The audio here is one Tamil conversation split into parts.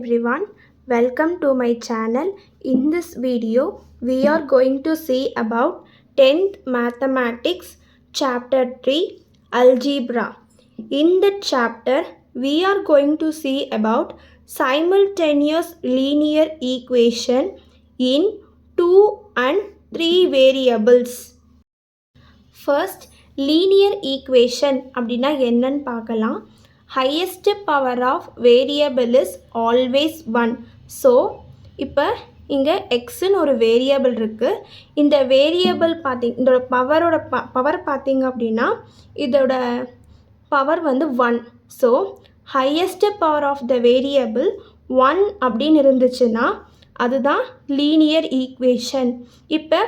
everyone, welcome to my channel. In this video we are going to see about 10th mathematics chapter 3 algebra. In that chapter we are going to see about simultaneous linear equation in 2 and 3 variables. First, linear equation அப்படின்னா என்னன்னு பார்க்கலாம். Highest power of variable is always 1. So இப்போ இங்கே எக்ஸ்ன்னு ஒரு வேரியபிள் இருக்குது. இந்த வேரியபிள் இதோட பவர் பார்த்தீங்க அப்படின்னா இதோட பவர் வந்து 1. So highest power of the variable 1 அப்படின்னு இருந்துச்சுன்னா அதுதான் லீனியர் ஈக்குவேஷன். இப்போ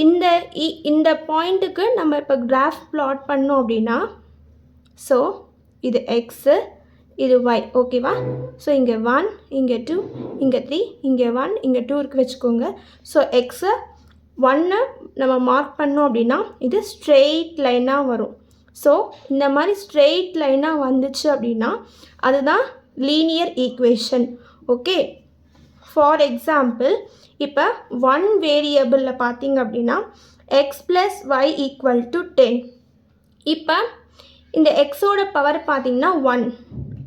இந்த பாயிண்ட்டுக்கு நம்ம இப்போ கிராஃப் பிளாட் பண்ணோம் அப்படின்னா ஸோ இது எக்ஸு இது ஒய், ஓகேவா? ஸோ இங்கே 1, இங்கே 2, இங்கே 3, இங்கே 1, இங்கே 2 இருக்கு வச்சுக்கோங்க. ஸோ எக்ஸை 1 நம்ம மார்க் பண்ணோம் அப்படின்னா இது ஸ்ட்ரெயிட் லைனாக வரும். ஸோ இந்த மாதிரி ஸ்ட்ரெயிட் லைனாக வந்துச்சு அப்படின்னா அதுதான் linear equation. Okay, for example இப்போ 1 வேரியபிளில் பார்த்தீங்க அப்படின்னா x plus y equal to 10. இப்போ இந்த எக்ஸோட பவர் பார்த்தீங்கன்னா 1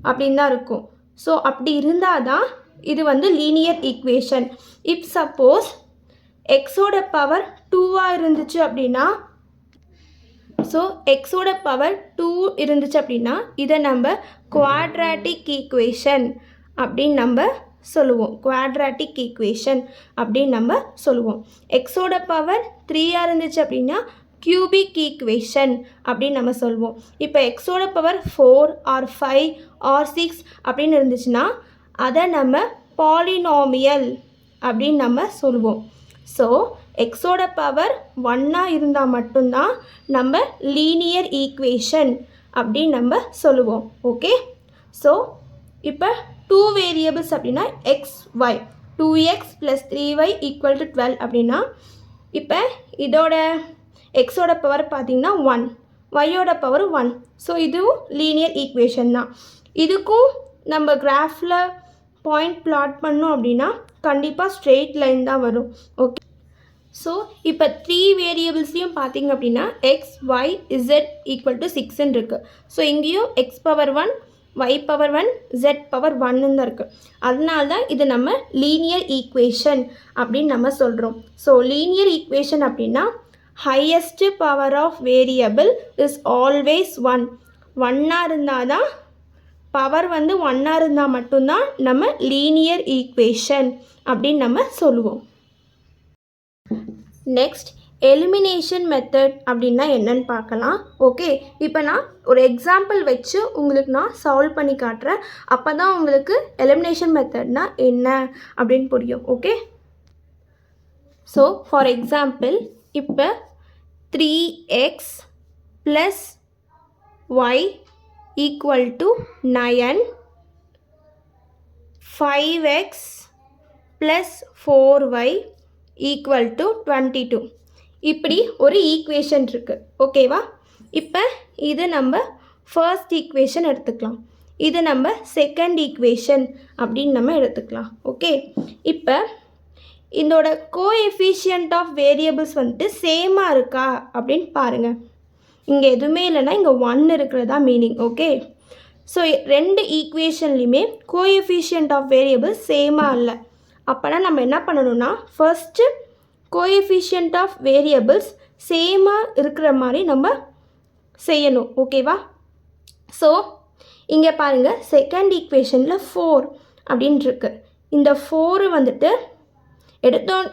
அப்படின்னு தான் இருக்கும். ஸோ அப்படி இருந்தால் தான் இது வந்து லீனியர் ஈக்குவேஷன். இப் சப்போஸ் எக்ஸோட பவர் 2ஆக இருந்துச்சு அப்படின்னா ஸோ எக்ஸோட பவர் 2 இருந்துச்சு அப்படின்னா இதை நம்ம குவாட்ராட்டிக் ஈக்குவேஷன் அப்படின்னு நம்ம சொல்லுவோம். குவாட்ராட்டிக் ஈக்குவேஷன் அப்படின்னு நம்ம சொல்லுவோம். எக்ஸோட பவர் 3ஆக இருந்துச்சு அப்படின்னா கியூபிக் ஈக்குவேஷன் அப்படின்னு நம்ம சொல்லுவோம். இப்போ எக்ஸோட பவர் 4 ஆர் 5 ஆர் 6 அப்படின்னு இருந்துச்சுன்னா அதை நம்ம பாலினாமியல் அப்படின்னு நம்ம சொல்லுவோம். ஸோ எக்ஸோட பவர் 1ஆக இருந்தால் மட்டும்தான் நம்ம லீனியர் ஈக்குவேஷன் அப்படின்னு நம்ம சொல்லுவோம். ஓகே, ஸோ இப்போ 2 வேரியபிள்ஸ் அப்படின்னா எக்ஸ் ஒய் 2x + 3y = 12 அப்படின்னா இப்போ இதோட எக்ஸோட பவர் பார்த்திங்கன்னா 1, ஒய்யோட பவர் 1. ஸோ இதுவும் லீனியர் ஈக்குவேஷன் தான். இதுக்கும் நம்ம கிராஃபில் பாயிண்ட் பிளாட் பண்ணோம் அப்படின்னா கண்டிப்பாக ஸ்ட்ரெயிட் லைன் தான் வரும். ஓகே, ஸோ இப்போ 3 வேரியபிள்ஸ்லையும் பார்த்திங்க அப்படின்னா எக்ஸ் ஒய் இசட் = 6ன்னு இருக்குது. ஸோ இங்கேயும் X power 1 y power 1 z power 1 தான் இருக்குது. அதனால தான் இது நம்ம லீனியர் ஈக்குவேஷன் அப்படின்னு நம்ம சொல்கிறோம். ஸோ லீனியர் ஈக்குவேஷன் அப்படின்னா highest power of variable is always 1. 1ஆக இருந்தால் தான் பவர் வந்து 1ஆக இருந்தால் மட்டும்தான் நம்ம லீனியர் ஈக்குவேஷன் அப்படின்னு நம்ம சொல்லுவோம். நெக்ஸ்ட், எலிமினேஷன் மெத்தட் அப்படின்னா என்னன்னு பார்க்கலாம். ஓகே, இப்போ நான் ஒரு எக்ஸாம்பிள் வச்சு உங்களுக்கு நான் சால்வ் பண்ணி காட்டுறேன். அப்போ தான் உங்களுக்கு எலிமினேஷன் மெத்தட்னா என்ன அப்படின்னு புரியும். ஓகே, ஸோ ஃபார் எக்ஸாம்பிள் இப்போ 3x + y = 9, 5x + 4y = 22 இப்படி ஒரு ஈக்குவேஷன் இருக்குது. ஓகேவா? இப்போ இது நம்ம ஃபர்ஸ்ட் ஈக்குவேஷன் எடுத்துக்கலாம். இது நம்ம செகண்ட் ஈக்குவேஷன் அப்படின்னு நம்ம எடுத்துக்கலாம். ஓகே, இப்போ இதோட கோஎஃபிஷியன்ட் ஆஃப் வேரியபிள்ஸ் வந்துட்டு சேமாக இருக்கா அப்படின்னு பாருங்கள். இங்கே எதுவுமே இல்லைன்னா இங்கே 1 இருக்கிறதா மீனிங். ஓகே, ஸோ 2 ஈக்குவேஷன்லையுமே கோஎஃபிஷியன்ட் ஆஃப் வேரியபிள்ஸ் சேமாக இல்லை. அப்போனா நம்ம என்ன பண்ணணும்னா ஃபர்ஸ்ட்டு கோஎஃபிஷியன்ட் ஆஃப் வேரியபிள்ஸ் சேமாக இருக்கிற மாதிரி நம்ம செய்யணும். ஓகேவா? ஸோ இங்கே பாருங்கள், செகண்ட் ஈக்குவேஷனில் 4 அப்படின்ட்டு இருக்கு. இந்த 4 வந்துட்டு எடுத்தோம்.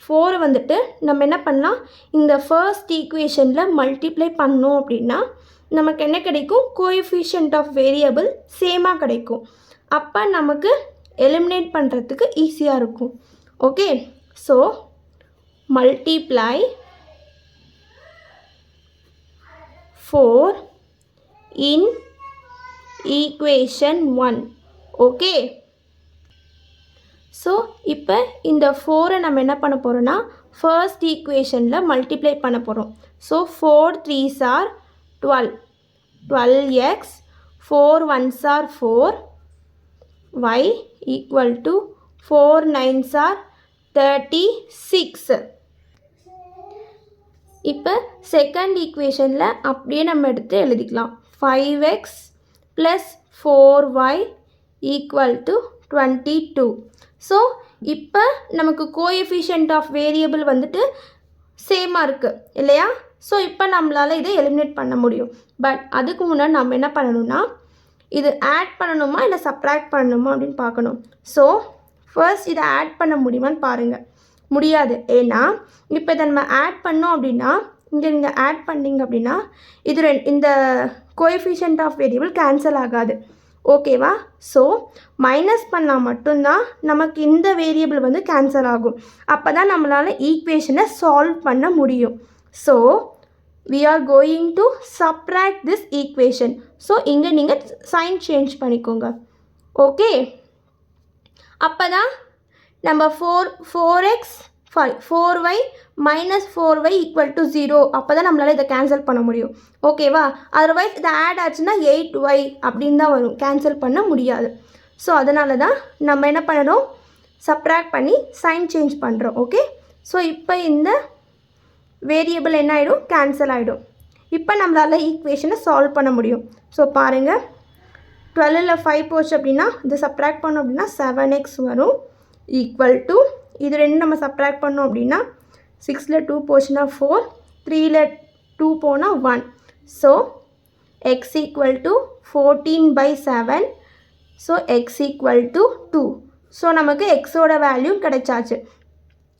4 வந்துட்டு நம்ம என்ன பண்ணலாம், இந்த ஃபர்ஸ்ட் ஈக்குவேஷனில் மல்டிப்ளை பண்ணோம் அப்படின்னா நமக்கு என்ன கிடைக்கும், கோஎஃபிஷியன்ட் ஆஃப் வேரியபிள் சேமாக கிடைக்கும். அப்போ நமக்கு எலிமினேட் பண்ணுறதுக்கு ஈஸியாக இருக்கும். Okay, so multiply 4 in equation 1. Okay, so இப்போ இந்த 4 நம்ம என்ன பண்ண போகிறோன்னா ஃபர்ஸ்ட் ஈக்குவேஷனில் மல்டிப்ளை பண்ண போகிறோம். So 4 3s are 12, 12x, 4 1s are 4, y equal to 4 9s are 36. இப்போ செகண்ட் ஈக்குவேஷனில் அப்படியே நம்ம எடுத்து எழுதிக்கலாம். 5x + 4y equal to 22. So இப்போ நமக்கு கோஎஃபிஷியன்ட் ஆஃப் வேரியபிள் வந்துட்டு சேமாக இருக்குது இல்லையா? ஸோ இப்போ நம்மளால் இதை எலிமினேட் பண்ண முடியும். பட் அதுக்கு முன்னாடி நம்ம என்ன பண்ணணும்னா, இது ஆட் பண்ணணுமா இல்லை சப்ராக்ட் பண்ணணுமா அப்படின்னு பார்க்கணும். ஸோ ஃபர்ஸ்ட் இதை ஆட் பண்ண முடியுமான்னு பாருங்கள். முடியாது. ஏன்னா இப்போ இதை நம்ம ஆட் பண்ணோம் அப்படின்னா, இங்கே நீங்கள் ஆட் பண்ணிங்க அப்படின்னா இது இந்த கோஎஃபிஷியன்ட் ஆஃப் வேரியபிள் கேன்சல் ஆகாது. ஓகேவா? ஸோ மைனஸ் பண்ணால் மட்டும்தான் நமக்கு இந்த வேரியபிள் வந்து கேன்சல் ஆகும். அப்போ தான் நம்மளால் ஈக்குவேஷனை சால்வ் பண்ண முடியும். So we are going to subtract this equation. So இங்கே நீங்கள் சைன் சேஞ்ச் பண்ணிக்கோங்க. ஓகே, அப்போ தான் நம்ம 4y minus 4y equal to 0. அப்போ தான் நம்மளால் இதை கேன்சல் பண்ண முடியும். ஓகேவா? அதர்வைஸ் இதை ஆட் ஆச்சுன்னா 8y அப்படின்னு தான் வரும், கேன்சல் பண்ண முடியாது. ஸோ அதனால தான் நம்ம என்ன பண்ணணும், சப்ராக்ட் பண்ணி சைன் சேஞ்ச் பண்ணுறோம். ஓகே, ஸோ இப்போ இந்த வேரியபிள் என்ன ஆகிடும், கேன்சல் ஆகிடும். இப்போ நம்மளால் ஈக்குவேஷனை சால்வ் பண்ண முடியும். ஸோ பாருங்கள், 12ல் 5 போச்சு அப்படின்னா இது சப்ராக்ட் பண்ணோம் அப்படின்னா 7x வரும் ஈக்குவல் டு, இது ரெண்டு நம்ம சப்ராக்ட் பண்ணோம் அப்படின்னா 6ல் 2 போச்சுன்னா 4, 3ல் 2 போனால் 1. So x equal to 14/7. So x equal to 2. So நமக்கு எக்ஸோட வேல்யூ கிடைச்சாச்சு.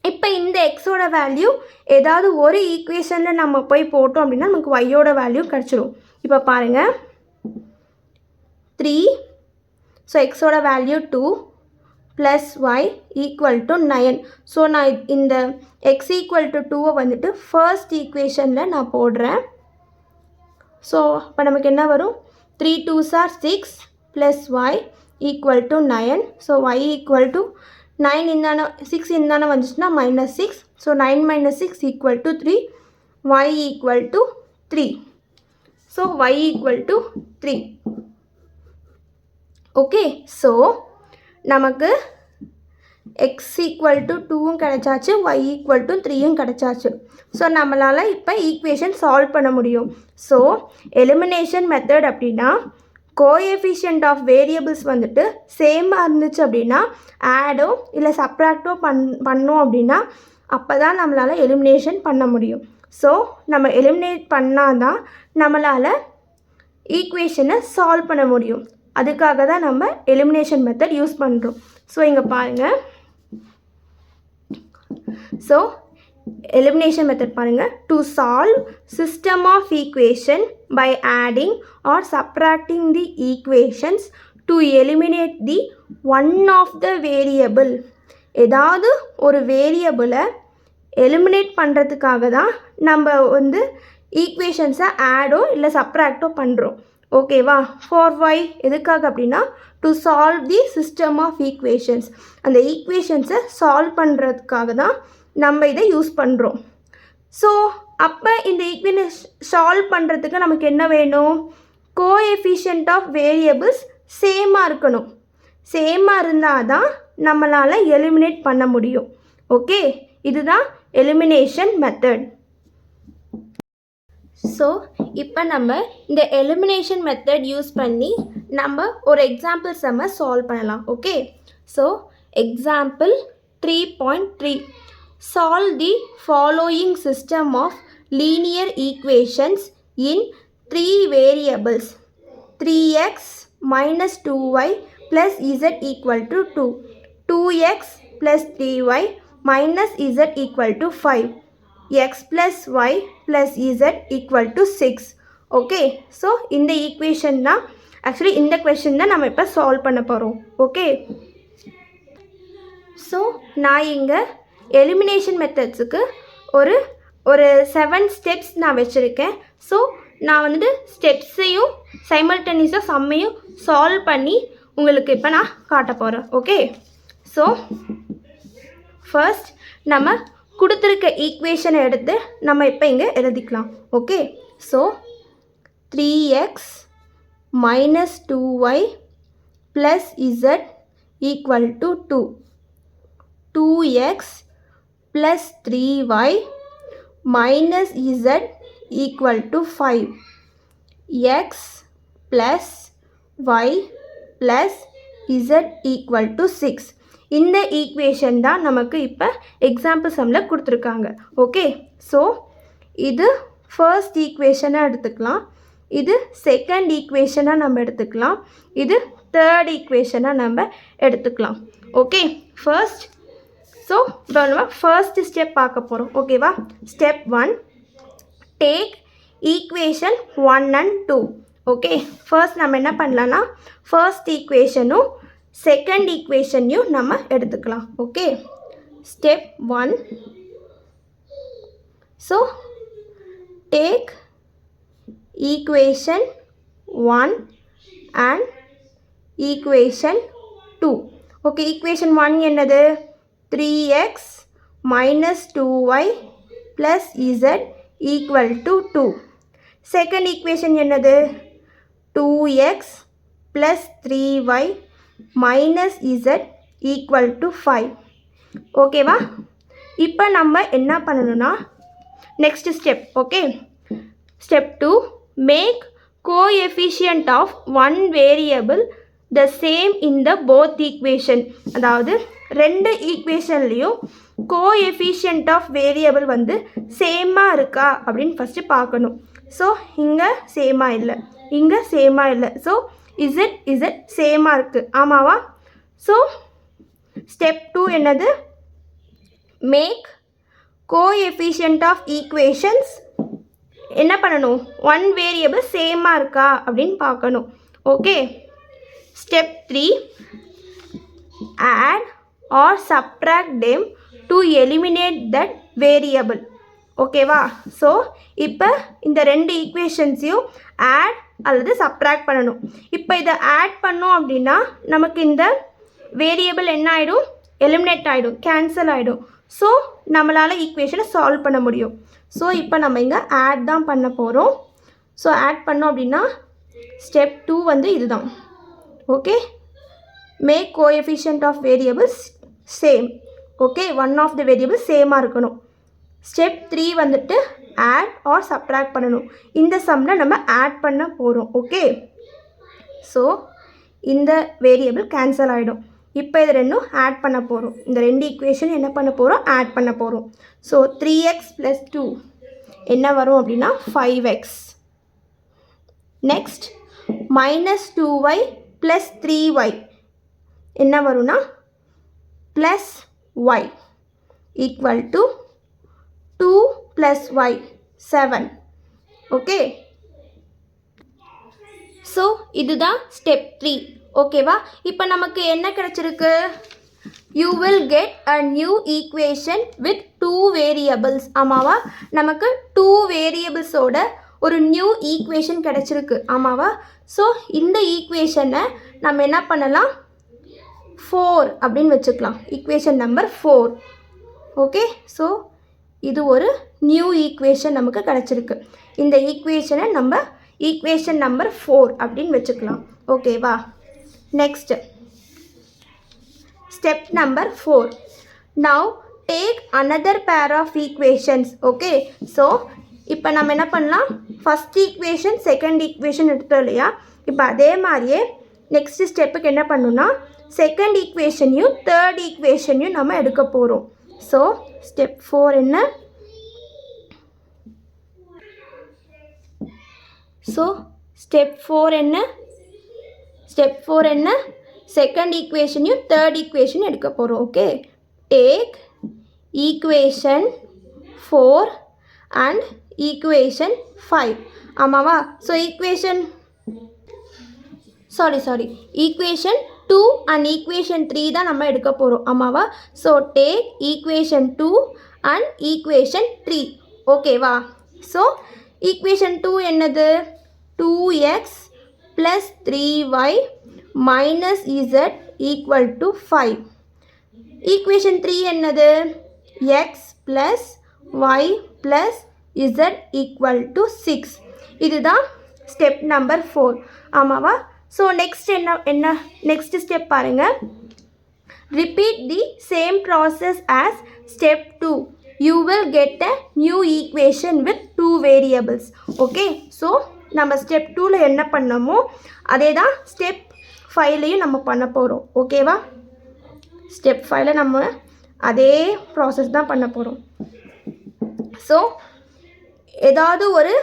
இப்போ இந்த எக்ஸோட வேல்யூ ஏதாவது ஒரு ஈக்குவேஷனில் நம்ம போய் போட்டோம் அப்படின்னா நமக்கு ஒய்யோட வேல்யூ கிடச்சிரும். இப்போ பாருங்கள், 3. ஸோ எக்ஸோட value 2 + y equal to 9. So நான் இந்த எக்ஸ் ஈக்குவல் டு 2 வந்துட்டு ஃபர்ஸ்ட் ஈக்குவேஷனில் நான் போடுறேன். ஸோ இப்போ நமக்கு என்ன வரும், 3 2s are 6 + y equal to 9. So y equal to 9 இருந்தான 6 இருந்தான வந்துச்சுன்னா -6. So 9 - 6 equal to 3. y equal to 3. So y equal to 3. Okay, so நமக்கு x ஈக்குவல் டு 2ம் கிடச்சாச்சு, y ஈக்குவல் டு 3யும் கிடச்சாச்சு. ஸோ நம்மளால் இப்போ ஈக்குவேஷன் சால்வ் பண்ண முடியும். ஸோ எலிமினேஷன் மெத்தட் அப்படின்னா, கோஎஃபிஷியன்ட் ஆஃப் வேரியபிள்ஸ் வந்துட்டு சேமாக இருந்துச்சு அப்படின்னா ஆடோ இல்லை சப்ராக்டோ பண்ணோம் அப்படின்னா அப்போ தான் நம்மளால் எலிமினேஷன் பண்ண முடியும். ஸோ நம்ம எலிமினேட் பண்ணால் தான் நம்மளால் ஈக்குவேஷனை சால்வ் பண்ண முடியும். அதுக்காக தான் நம்ம எலிமினேஷன் மெத்தட் யூஸ் பண்ணுறோம். ஸோ இங்கே பாருங்கள், ஸோ elimination method பாருங்கள், to solve system of equation by adding or subtracting the equations to eliminate the one of the variable. ஏதாவது ஒரு வேரியபிளை எலிமினேட் பண்ணுறதுக்காக தான் நம்ம வந்து ஈக்குவேஷன்ஸை ஆடோ இல்லை சப்ராக்டோ பண்ணுறோம். ஓகேவா? ஃபார் ஒய் எதுக்காக அப்படின்னா, to solve the system of equations. அந்த ஈக்குவேஷன்ஸை சால்வ் பண்ணுறதுக்காக தான் நம்ம இதை யூஸ் பண்ணுறோம். ஸோ அப்போ இந்த ஈக்குவேஷன் சால்வ் பண்ணுறதுக்கு நமக்கு என்ன வேணும், கோஎஃபிஷியன்ட் ஆஃப் வேரியபிள்ஸ் சேமாக இருக்கணும். சேமாக இருந்தால் தான் நம்மளால் எலிமினேட் பண்ண முடியும். ஓகே, இதுதான் எலிமினேஷன் மெத்தட். ஸோ இப்போ நம்ம இந்த எலிமினேஷன் மெத்தட் யூஸ் பண்ணி நம்ம ஒரு எக்ஸாம்பிள் செம்ம சால்வ் பண்ணலாம். Okay, so example 3.3. Solve the following system of linear equations in 3 variables. 3x minus 2y plus z equal to 2. 2x plus 3y minus z equal to 5. x plus y plus z equal to 6. Okay, so இந்த equation தான் actually இந்த question தான் நம்ம இப்போ சால்வ் பண்ண போகிறோம். ஓகே, ஸோ நான் இங்கே எலிமினேஷன் மெத்தட்ஸுக்கு ஒரு 7 ஸ்டெப்ஸ் நான் வச்சுருக்கேன். ஸோ நான் வந்துட்டு ஸ்டெப்ஸையும் சைமல்டேனியஸாக சம்மையும் சால்வ் பண்ணி உங்களுக்கு இப்போ நான் காட்ட போகிறேன். ஓகே, ஸோ ஃபர்ஸ்ட் நம்ம கொடுத்துருக்க ஈக்குவேஷனை எடுத்து நம்ம இப்போ இங்கே எழுதிக்கலாம். Okay, so 3x minus 2y plus z equal to 2. 2x plus 3y minus z equal to 5. x plus y plus z equal to 6. இந்த ஈக்குவேஷன் தான் நமக்கு இப்போ எக்ஸாம்பிள் சம்மில் கொடுத்துருக்காங்க. ஓகே, ஸோ இது ஃபர்ஸ்ட் ஈக்குவேஷனாக எடுத்துக்கலாம், இது செகண்ட் ஈக்குவேஷனாக நம்ம எடுத்துக்கலாம், இது தேர்ட் ஈக்குவேஷனாக நம்ம எடுத்துக்கலாம். ஓகே, ஃபர்ஸ்ட் ஸோ இப்போ நம்ம ஃபர்ஸ்ட் ஸ்டெப் பார்க்க போகிறோம். ஓகேவா, step 1, take equation 1 and 2. Okay, first நம்ம என்ன பண்ணலான்னா ஃபர்ஸ்ட் ஈக்குவேஷனும் செகண்ட் ஈக்குவேஷனையும் நம்ம எடுத்துக்கலாம். Okay, step 1, so take equation 1 and equation 2. Okay, equation 1 என்னது? 3x minus 2y plus z equal to 2. Second equation என்னது? 2x plus 3y minus z equal to 5. ஓகேவா, இப்போ நம்ம என்ன பண்ணணும்னா next step. Okay, step 2, make coefficient of one variable the same in the both equation. அதாவது ரெண்டு ஈக்குவேஷன்லேயும் கோஎஃபிஷியன்ட் ஆஃப் வேரியபிள் வந்து சேமாக இருக்கா அப்படின்னு ஃபஸ்ட்டு பார்க்கணும். ஸோ இங்கே சேமாக இல்லை, இங்கே சேமாக இல்லை, ஸோ இசட் சேமாக இருக்குது. ஆமாவா? ஸோ ஸ்டெப் 2 என்னது? மேக் கோஎஃபிஷியன்ட் ஆஃப் ஈக்குவேஷன்ஸ் என்ன பண்ணணும்? ஒன் வேரியபிள் சேமாக இருக்கா அப்படின்னு பார்க்கணும். Okay, step 3, add or subtract them to eliminate that variable. ஓகேவா, ஸோ இப்போ இந்த ரெண்டு ஈக்குவேஷன்ஸையும் ஆட் அல்லது சப்ட்ராக்ட் பண்ணணும். இப்போ இதை ஆட் பண்ணோம் அப்படின்னா நமக்கு இந்த வேரியபிள் என்ன ஆகிடும்? எலிமினேட் ஆகிடும், கேன்சல் ஆகிடும். ஸோ நம்மளால் ஈக்குவேஷனை சால்வ் பண்ண முடியும். ஸோ இப்போ நம்ம இங்கே ஆட் தான் பண்ண போகிறோம். ஸோ ஆட் பண்ணோம் அப்படின்னா ஸ்டெப் 2 வந்து இதுதான். Okay, make coefficient of variables same. Okay, one of the variable சேமாக இருக்கணும். ஸ்டெப் 3 வந்துட்டு ஆட் ஆர் சப்ட்ராக்ட் பண்ணணும். இந்த சம்மில் நம்ம ஆட் பண்ண போகிறோம். ஓகே, ஸோ இந்த வேரியபிள் கேன்சல் ஆகிடும். இப்போ இது ரெண்டும் ஆட் பண்ண போகிறோம். இந்த ரெண்டு ஈக்குவேஷன் என்ன பண்ண போகிறோம்? ஆட் பண்ண போகிறோம். ஸோ 3x + 2 என்ன வரும் அப்படின்னா 5x. நெக்ஸ்ட் -2y + 3y என்ன வரும்னா +y equal to 2 + y 7. Okay, so இதுதான் ஸ்டெப் 3. ஓகேவா, இப்போ நமக்கு என்ன கிடச்சிருக்கு? You will get a new equation with 2 variables. ஆமாவா, நமக்கு 2 வேரியபிள்ஸோட ஒரு நியூ ஈக்குவேஷன் கிடச்சிருக்கு. ஆமாவா, ஸோ இந்த ஈக்குவேஷனை நம்ம என்ன பண்ணலாம்? 4 அப்படின்னு வச்சுக்கலாம். Equation number 4. ஓகே, ஸோ இது ஒரு நியூ ஈக்குவேஷன் நமக்கு கிடச்சிருக்கு. இந்த ஈக்குவேஷனை நம்ம ஈக்குவேஷன் நம்பர் 4 அப்படின்னு வச்சுக்கலாம். ஓகேவா, next step number 4. Now take another pair of equations. Okay, so இப்போ நம்ம என்ன பண்ணலாம்? ஃபஸ்ட் ஈக்குவேஷன் செகண்ட் ஈக்குவேஷன் எடுத்தோம் இல்லையா? இப்போ அதே மாதிரியே நெக்ஸ்ட் ஸ்டெப்புக்கு என்ன பண்ணணும்னா செகண்ட் ஈக்குவேஷனையும் தேர்ட் ஈக்குவேஷனையும் நம்ம எடுக்க போகிறோம். ஸோ ஸ்டெப் 4 என்ன? ஸோ ஸ்டெப் 4 என்ன? ஸ்டெப் 4 என்ன? செகண்ட் ஈக்குவேஷனையும் தேர்ட் ஈக்குவேஷனும் எடுக்க போகிறோம். Okay, take equation 4 and equation 5. ஆமாவா, so equation equation 2 and equation 3 தான் நம்ம எடுக்க போகிறோம். ஆமாவா, so take equation 2 and equation 3. ஓகேவா, ஸோ ஈக்குவேஷன் 2 என்னது? 2x + 3y minus z equal to 5. Equation 3 என்னது? x plus y plus z equal to 6. இதுதான் ஸ்டெப் நம்பர் 4. ஆமாவா, ஸோ நெக்ஸ்ட் என்ன நெக்ஸ்ட் ஸ்டெப் பாருங்கள். repeat the same process as step 2. You will get a new equation with two variables. Okay, so நம்ம ஸ்டெப் 2ல என்ன பண்ணமோ அதே தான் ஸ்டெப் 5லையும் நம்ம பண்ண போகிறோம். ஓகேவா, ஸ்டெப் 5ல நம்ம அதே ப்ராசஸ் தான் பண்ண போகிறோம். ஸோ ஏதாவது ஒரு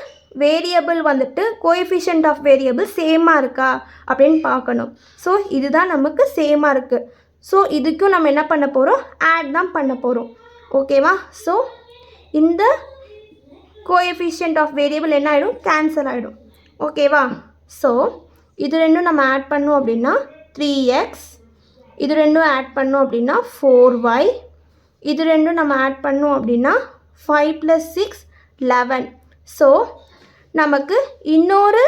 வேரியபிள் வந்துட்டு கோஎஃபிஷியன்ட் ஆஃப் வேரியபிள் சேமாக இருக்கா அப்படின்னு பார்க்கணும். ஸோ இதுதான் நமக்கு சேமாக இருக்குது. ஸோ இதுக்கும் நம்ம என்ன பண்ண போகிறோம், ஆட் தான் பண்ண போகிறோம். ஓகேவா, ஸோ இந்த கோஎஃபிஷியன்ட் ஆஃப் வேரியபிள் என்ன ஆகிடும், கேன்சல் ஆகிடும். ஓகேவா, ஸோ இது ரெண்டும் நம்ம ஆட் பண்ணோம் அப்படின்னா 3x, இது ரெண்டும் ஆட் பண்ணோம் அப்படின்னா 4y, இது ரெண்டும் நம்ம ஆட் பண்ணோம் அப்படின்னா 5 + 6 11. ஸோ நமக்கு இன்னொரு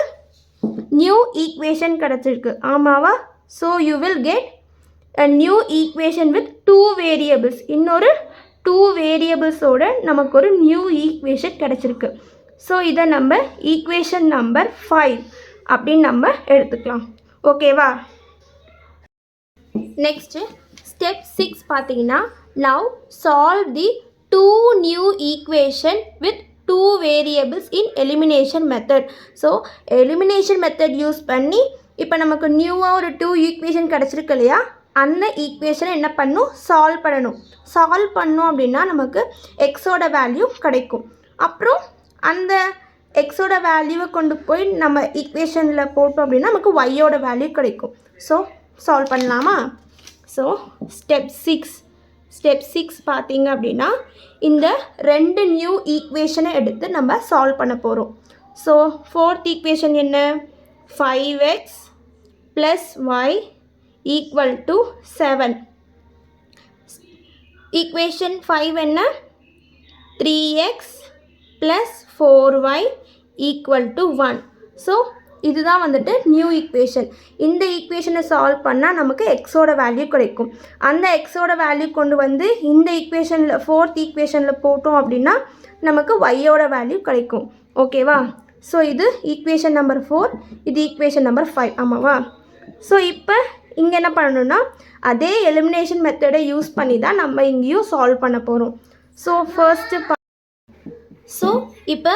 நியூ ஈக்குவேஷன் கிடச்சிருக்கு. ஆமாவா, so you will get a new equation with two variables. இன்னொரு 2 வேரியபிள்ஸோட நமக்கு ஒரு நியூ ஈக்குவேஷன் கிடச்சிருக்கு. ஸோ இதை நம்ம ஈக்குவேஷன் நம்பர் 5 அப்படின்னு நம்ம எடுத்துக்கலாம். ஓகேவா, நெக்ஸ்ட்டு ஸ்டெப் 6 பார்த்தீங்கன்னா now solve the 2 new equation with 2 variables in elimination method. So elimination method use பண்ணி இப்போ நமக்கு நியூவாக ஒரு 2 ஈக்குவேஷன் கிடச்சிருக்கு இல்லையா, அந்த ஈக்குவேஷனை என்ன பண்ணணும், சால்வ் பண்ணணும். சால்வ் பண்ணோம் அப்படின்னா நமக்கு எக்ஸோட வேல்யூ கிடைக்கும். அப்புறம் அந்த எக்ஸோட வேல்யூவை கொண்டு போய் நம்ம ஈக்குவேஷனில் போட்டோம் அப்படின்னா நமக்கு ஒய்யோட வேல்யூ கிடைக்கும். ஸோ சால்வ் பண்ணலாமா. ஸோ ஸ்டெப் 6 பார்த்தீங்க அப்படின்னா இந்த 2 நியூ ஈக்குவேஷனை எடுத்து நம்ம சால்வ் பண்ண போகிறோம். ஸோ 4th ஈக்குவேஷன் என்ன, 5x + y = 7. ஈக்குவேஷன் 5 என்ன, 3x + 4y = 1. ஸோ இதுதான் வந்துட்டு நியூ ஈக்குவேஷன். இந்த ஈக்குவேஷனை சால்வ் பண்ணால் நமக்கு எக்ஸோட வேல்யூ கிடைக்கும். அந்த எக்ஸோட வேல்யூ கொண்டு வந்து இந்த ஈக்குவேஷனில் 4th ஈக்குவேஷனில் போட்டோம் அப்படின்னா நமக்கு ஒய்யோட வேல்யூ கிடைக்கும். ஓகேவா, ஸோ இது ஈக்குவேஷன் நம்பர் 4, இது ஈக்குவேஷன் நம்பர் 5. ஆமாவா, ஸோ இப்போ இங்கே என்ன பண்ணணும்னா அதே எலிமினேஷன் மெத்தடை யூஸ் பண்ணி தான் நம்ம இங்கேயும் சால்வ் பண்ண போகிறோம். ஸோ இப்போ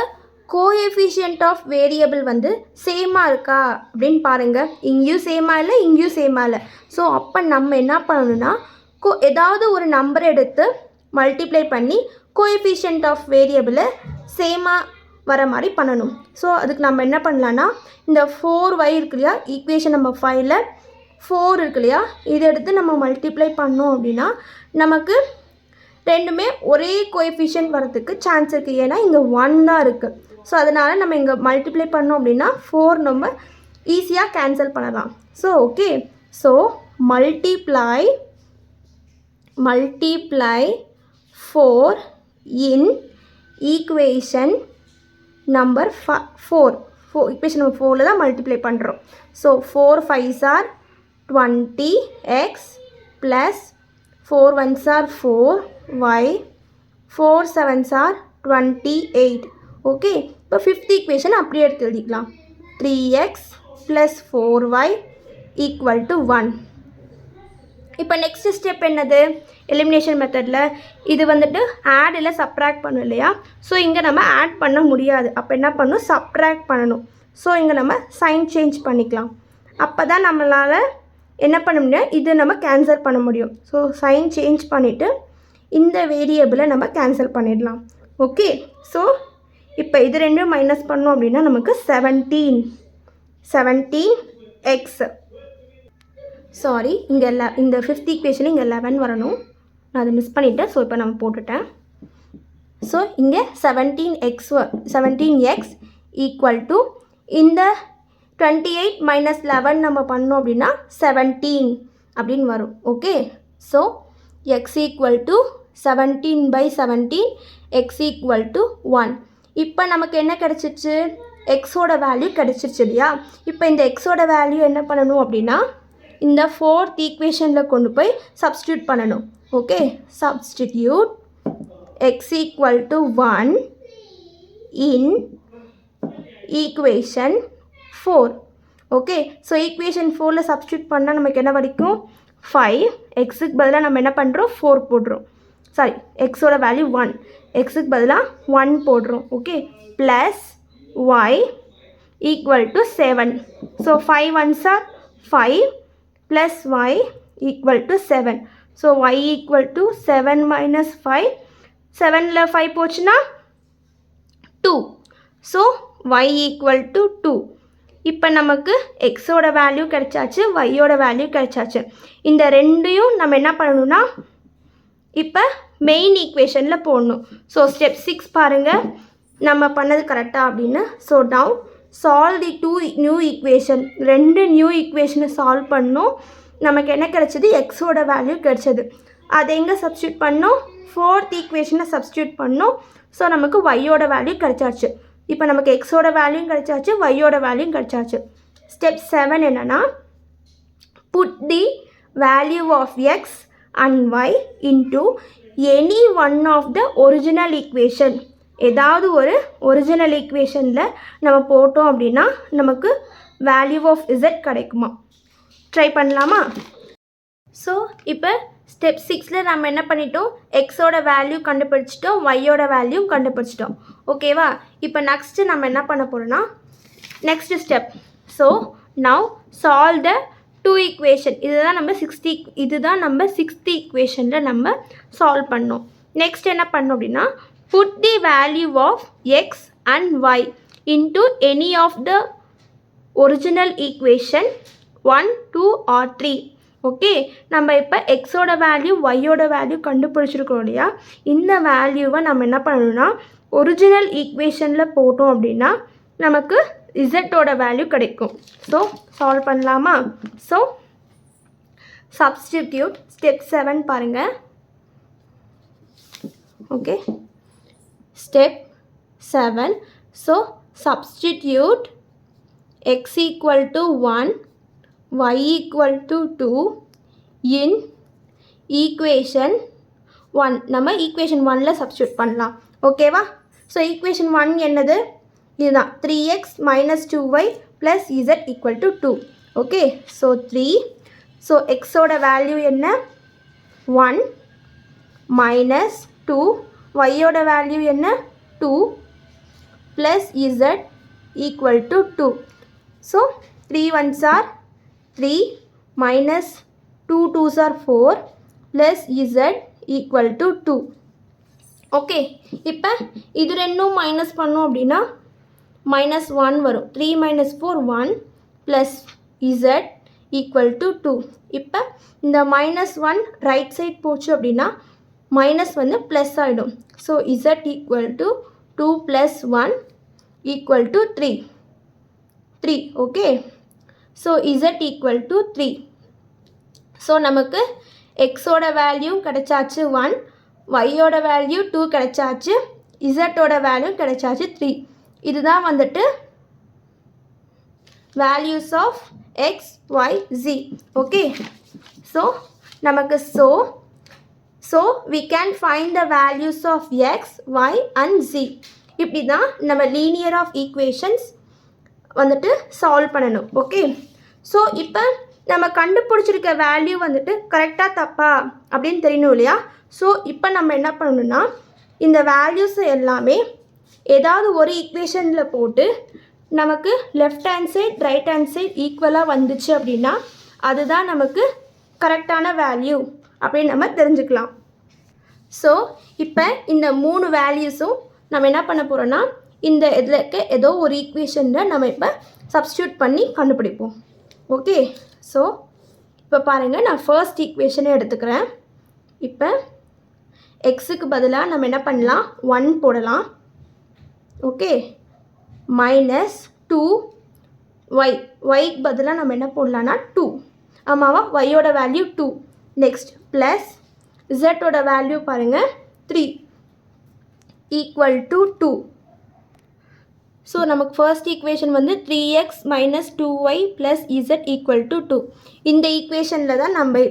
கோஎஃபிஷியன்ட் ஆஃப் வேரியபிள் வந்து சேமாக இருக்கா அப்படின்னு பாருங்கள். இங்கேயும் சேமாக இல்லை, இங்கேயும் சேமாக இல்லை. ஸோ அப்போ நம்ம என்ன பண்ணணும்னா ஏதாவது ஒரு நம்பர் எடுத்து மல்டிப்ளை பண்ணி கோஎஃபிஷியன்ட் ஆஃப் வேரியபிளை சேமாக வர மாதிரி பண்ணணும். ஸோ அதுக்கு நம்ம என்ன பண்ணலான்னா இந்த 4y இருக்கு இல்லையா, ஈக்குவேஷன் நம்பர் 5ல் 4 இருக்கு இல்லையா, இதை எடுத்து நம்ம மல்டிப்ளை பண்ணோம் அப்படின்னா நமக்கு ரெண்டுமே ஒரே கோஎஃபிஷியன்ட் வரதுக்கு சான்ஸ் இருக்குது. ஏன்னா இங்கே 1 தான் இருக்குது. ஸோ அதனால் நம்ம இங்கே மல்டிப்ளை பண்ணோம் அப்படின்னா 4 நம்ம ஈஸியாக கேன்சல் பண்ணலாம். So okay, so multiply 4 in equation number 4. Equation number 4ல் தான் மல்டிப்ளை பண்ணுறோம். So 4 5s are 20x + 4 1s are 4y, 4 7s are 28. Okay, இப்போ 5th ஈக்குவேஷன் அப்படியே எடுத்து எழுதிக்கலாம். 3x + 4y = 1. இப்போ நெக்ஸ்ட் ஸ்டெப் என்னது, எலிமினேஷன் மெத்தடில் இது வந்துட்டு ஆட் இல்லை சப்ட்ராக்ட் பண்ணணும் இல்லையா. ஸோ இங்கே நம்ம ஆட் பண்ண முடியாது. அப்போ என்ன பண்ணணும், சப்ட்ராக்ட் பண்ணணும். ஸோ இங்கே நம்ம சைன் சேஞ்ச் பண்ணிக்கலாம். அப்போ தான் நம்மளால் என்ன பண்ண முடியும், இது நம்ம கேன்சல் பண்ண முடியும். ஸோ சைன் சேஞ்ச் பண்ணிவிட்டு இந்த வேரியபிளை நம்ம கேன்சல் பண்ணிடலாம். ஓகே, ஸோ இப்போ இது ரெண்டும் மைனஸ் பண்ணோம் அப்படின்னா நமக்கு 17x. சாரி, இங்கே இந்த 5th ஈக்குவேஷன் இங்கே 11 வரணும், நான் அதை மிஸ் பண்ணிவிட்டேன். ஸோ இப்போ நம்ம போட்டுட்டேன். ஸோ இங்கே 17x = இந்த 28 - 11 நம்ம பண்ணோம் அப்படின்னா 17 அப்படின்னு வரும். Okay, so x = 17/17, x = 1. இப்போ நமக்கு என்ன கிடச்சிச்சு, எக்ஸோட வேல்யூ கிடச்சிருச்சு இல்லையா. இப்போ இந்த எக்ஸோட வேல்யூ என்ன பண்ணணும் அப்படின்னா இந்த 4th ஈக்குவேஷனில் கொண்டு போய் சப்ஸ்டியூட் பண்ணணும். Okay, substitute x = 1 in equation 4. Okay, so equation 4ல் சப்ஸ்டியூட் பண்ணால் நமக்கு என்ன கிடைக்கும், 5 எக்ஸுக்கு பதிலாக நம்ம என்ன பண்ணுறோம் 4 போடுறோம். சாரி, எக்ஸோட வேல்யூ 1, எக்ஸுக்கு பதிலாக 1 போடுறோம். Okay, plus y equal to 7. So 5 1s are 5 plus y equal to 7. So y equal to 7 minus 5. 7ல் 5 போச்சுன்னா 2. So y equal to 2. இப்போ நமக்கு எக்ஸோட வேல்யூ கிடைச்சாச்சு, ஒய்யோட வேல்யூ கிடைச்சாச்சு. இந்த ரெண்டையும் நம்ம என்ன பண்ணணும்னா இப்போ மெயின் ஈக்குவேஷனில் போடணும். ஸோ ஸ்டெப் 6 பாருங்கள், நம்ம பண்ணது கரெக்டாக அப்படின்னு. ஸோ நவ் சால்வ் தி 2 நியூ ஈக்குவேஷன். 2 நியூ ஈக்குவேஷனை சால்வ் பண்ணோம். நமக்கு என்ன கிடைச்சது, எக்ஸோட வேல்யூ கிடைச்சது. அதை எங்கே சப்ஸ்டியூட் பண்ணோம், 4th ஈக்குவேஷனை சப்ஸ்டியூட் பண்ணோம். ஸோ நமக்கு ஒய்யோட வேல்யூ கிடைச்சாச்சு. இப்போ நமக்கு எக்ஸோட வேல்யூயும் கிடைச்சாச்சு, ஒய்யோட வேல்யூயும் கிடைச்சாச்சு. ஸ்டெப் 7 என்னென்னா, put the value of x and y into any one of the original equation. ஏதாவது ஒரு ஒரிஜினல் ஈக்குவேஷனில் நம்ம போட்டோம் அப்படின்னா நமக்கு வேல்யூ ஆஃப் இசட் கிடைக்குமா? ட்ரை பண்ணலாமா? ஸோ இப்போ ஸ்டெப் 6ல் நம்ம என்ன பண்ணிட்டோம், எக்ஸோட வேல்யூ கண்டுபிடிச்சிட்டோம், ஒய்யோட வேல்யூ கண்டுபிடிச்சிட்டோம். ஓகேவா? இப்போ நெக்ஸ்ட்டு நம்ம என்ன பண்ண போகிறோம்னா, next step. So now solve the 2 equation. இதுதான் நம்ம 6th ஈக்குவேஷனில் நம்ம சால்வ் பண்ணோம். நெக்ஸ்ட் என்ன பண்ணோம் அப்படின்னா, put the value of x and y into any of the original equation 1, 2 or 3. Okay, நம்ம இப்போ எக்ஸோட வேல்யூ ஒய்யோட வேல்யூ கண்டுபிடிச்சிருக்கோம் இல்லையா? இந்த வேல்யூவை நம்ம என்ன பண்ணணும்னா ஒரிஜினல் ஈக்குவேஷனில் போட்டோம் அப்படின்னா நமக்கு இசட்டோட வேல்யூ கிடைக்கும். ஸோ சால்வ் பண்ணலாமா? ஸோ சப்ஸ்டிடியூட் ஸ்டெப் 7 பாருங்கள். Okay, step 7. So substitute x equal to 1, y equal to 2 in equation 1. நம்ம equation 1ல substitute பண்ணலாம். ஓகேவா? ஸோ equation 1 என்னது? இதுதான் 3x minus 2y plus z equal to 2. Okay, so 3. So எக்ஸோட வேல்யூ என்ன? 1 minus 2. ஒய்யோட வேல்யூ என்ன? 2 plus z equal to 2. So 3 1s are 3 minus 2 2s are 4 plus z equal to 2. Okay, இப்போ இது ரெண்டும் மைனஸ் பண்ணோம் அப்படின்னா -1 வரும். 3 minus 4 1 plus z equal to 2. இப்போ இந்த -1 ரைட் சைட் போச்சு அப்படின்னா மைனஸ் வந்து ப்ளஸ் ஆகிடும். So z equal to 2 plus 1 equal to 3. Okay, so z equal to 3. So நமக்கு எக்ஸோட வேல்யூ கிடைச்சாச்சு 1, ஒய்யோட வேல்யூ 2 கிடைச்சாச்சு, இசட்டோட வேல்யூ கிடைச்சாச்சு 3. இதுதான் வந்துட்டு values of x y z. Okay, so நமக்கு so we can find the values of x, y and z. இப்படி தான் நம்ம லீனியர் ஆஃப் ஈக்குவேஷன்ஸ் வந்துட்டு சால்வ் பண்ணணும். ஓகே, ஸோ இப்போ நம்ம கண்டுபிடிச்சிருக்க வேல்யூ வந்துட்டு கரெக்டாக தப்பா அப்படின்னு தெரியணும் இல்லையா? ஸோ இப்போ நம்ம என்ன பண்ணணும்னா இந்த வேல்யூஸை எல்லாமே ஏதாவது ஒரு ஈக்குவேஷனில் போட்டு நமக்கு left hand side right hand side ஈக்குவலாக வந்துச்சு அப்படின்னா அதுதான் நமக்கு கரெக்டான வேல்யூ அப்படின்னு நம்ம தெரிஞ்சுக்கலாம். ஸோ இப்போ இந்த 3 வேல்யூஸும் நம்ம என்ன பண்ண போகிறோன்னா இந்த இதில் இருக்க ஏதோ ஒரு ஈக்குவேஷனில் நம்ம இப்போ சப்ஸ்டியூட் பண்ணி கண்டுபிடிப்போம். ஓகே, ஸோ இப்போ பாருங்கள், நான் ஃபர்ஸ்ட் ஈக்குவேஷனை எடுத்துக்கிறேன். இப்போ எக்ஸுக்கு பதிலாக நம்ம என்ன பண்ணலாம், 1 போடலாம். ஓகே, மைனஸ் 2 ஒய்க்கு பதிலாக நம்ம என்ன போடலான்னா 2. ஆமாவா? ஒய்யோட வேல்யூ 2. நெக்ஸ்ட் ப்ளஸ் இசட்டோட வேல்யூ பாருங்கள் 3 ஈக்குவல் டு 2. ஸோ நமக்கு ஃபர்ஸ்ட் ஈக்குவேஷன் வந்து 3x minus 2y plus z equal to 2. இந்த ஈக்குவேஷனில் தான் நம்ம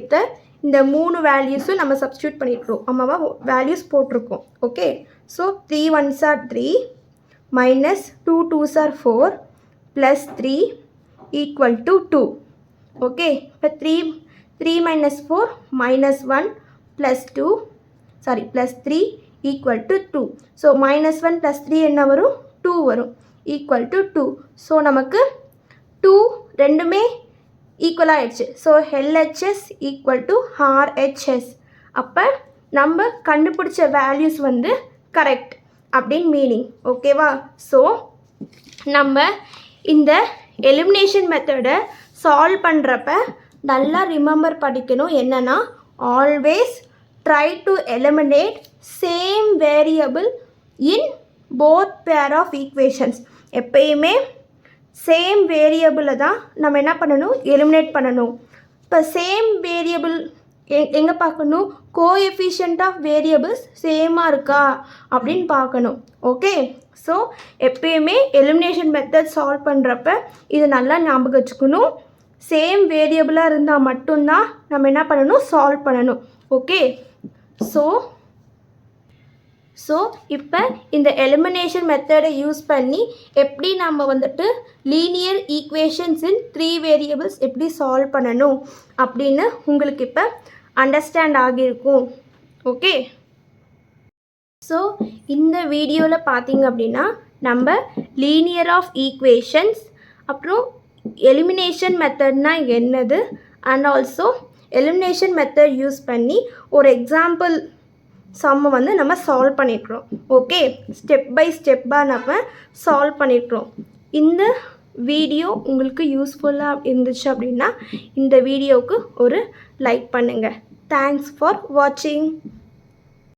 இந்த 3 வேல்யூஸும் நம்ம சப்ஸ்டியூட் பண்ணியிருக்கோம். ஆமாவா? வேல்யூஸ் போட்டிருக்கோம். Okay, so 3 1s are 3 minus 2 2s are 4 plus 3 equal to 2. Okay, இப்போ 3 3 minus 4 minus 1 plus 2 plus 3 equal to 2. So minus 1 plus 3 என்ன வரும் 2 வரும் equal to 2. So நமக்கு 2 ரெண்டுமே ஈக்குவல் ஆயிடுச்சு. So LHS equal to RHS. அப்போ நம்ம கண்டுபிடிச்ச வேல்யூஸ் வந்து கரெக்ட் அப்படின்னு மீனிங். ஓகேவா? ஸோ நம்ம இந்த எலிமினேஷன் மெத்தடை சால்வ் பண்ணுறப்ப நல்லா ரிமெம்பர் படிக்கணும். என்னென்னா always try to eliminate same variable in both pair of equations. எப்பயுமே சேம் வேரியபிளை தான் நம்ம என்ன பண்ணணும், எலிமினேட் பண்ணணும். இப்போ சேம் வேரியபிள் எங்கே பார்க்கணும், கோஎஃபிஷியன்ட் ஆஃப் வேரியபிள்ஸ் சேமாக இருக்கா அப்படின்னு பார்க்கணும். ஓகே, ஸோ எப்பயுமே எலிமினேஷன் மெத்தட் சால்வ் பண்ணுறப்ப இது நல்லா ஞாபகம் வச்சுக்கணும். சேம் வேரியபிளாக இருந்தால் மட்டும்தான் நம்ம என்ன பண்ணணும், சால்வ் பண்ணணும். ஓகே, ஸோ இப்போ இந்த எலிமினேஷன் மெத்தடை யூஸ் பண்ணி எப்படி நம்ம வந்துட்டு லீனியர் ஈக்குவேஷன்ஸ் இன் 3 வேரியபிள்ஸ் எப்படி சால்வ் பண்ணணும் அப்படின்னு உங்களுக்கு இப்போ அண்டர்ஸ்டாண்ட் ஆகியிருக்கும். ஓகே, ஸோ இந்த வீடியோவில் பார்த்தீங்க அப்படின்னா நம்ம லீனியர் ஆஃப் ஈக்குவேஷன்ஸ், அப்புறம் எலிமினேஷன் மெத்தட்னா என்னது, and also elimination method use பண்ணி ஒரு எக்ஸாம்பிள் சம்மை வந்து நம்ம சால்வ் பண்ணியிருக்கிறோம். ஓகே, ஸ்டெப் பை ஸ்டெப்பாக நம்ம சால்வ் பண்ணியிருக்கிறோம். இந்த வீடியோ உங்களுக்கு யூஸ்ஃபுல்லாக இருந்துச்சு அப்படின்னா இந்த வீடியோவுக்கு ஒரு லைக் பண்ணுங்கள். தேங்க்ஸ் ஃபார் வாட்சிங்.